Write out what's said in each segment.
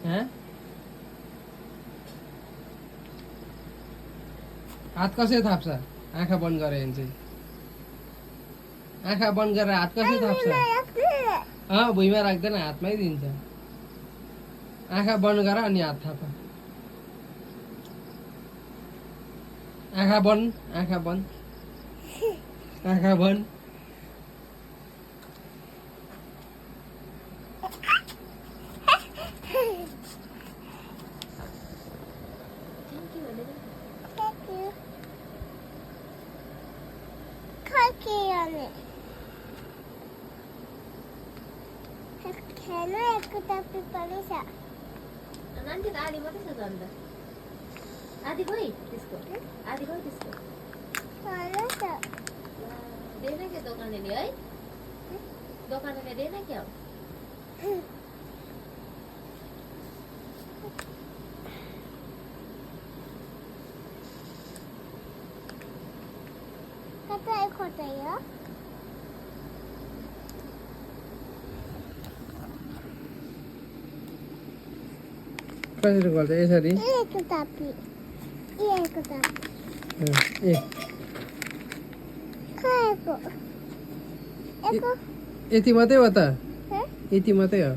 हैं हात कसरी थाप्छ आँखा बन्द गरे भने चाहिँ आँखा बन्द गरेर हात कसरी थाप्छ भुइँमा राख्दैन हातमै दिन्छ आँखा बन्द गर अनि हात थाप आँखा बन्द आँखा बन्द आँखा बन्द nanti tak ada mati satu anda. Adi boy, disko. Adi boy disko. Mana tak? Dia nak ke dokan ini, ay? Dokan ini dia nak ke? Kata ikut saya. कसरी गर्छ यसरी Ini tapi. Ini tapi. ए Kau Eko. यति मात्रै हो त Hah? यति मात्रै हो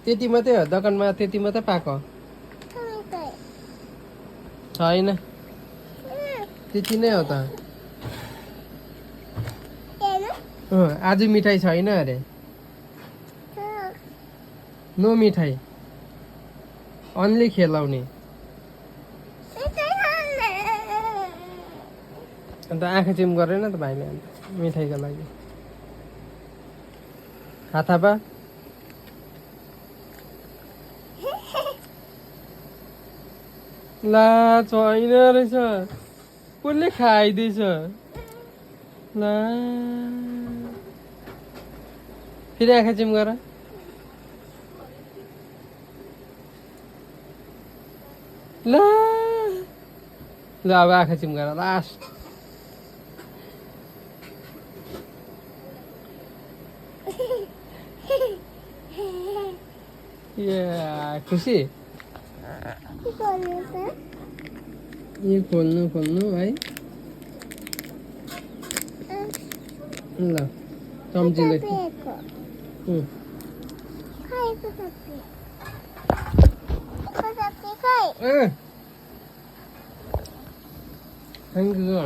त्यति मात्रै हो दोकानमा त्यति मात्रै पाएको छैन त्यति नै हो त आज मिठाई छैन अरे नो मिठाई अन्ली खेलाउने अन्त आँखा चिम गरेन त भाइले अन्त मिठाईको लागि हाथापा ला छैन रहेछ कसले खाइदिएछ ला फेरि आँखा चिम गर ला ल अब आँखा चिम गर लास्ट खुसी ये खोल्नु खोल्नु है ल चम्चीले थ्याङ्क यू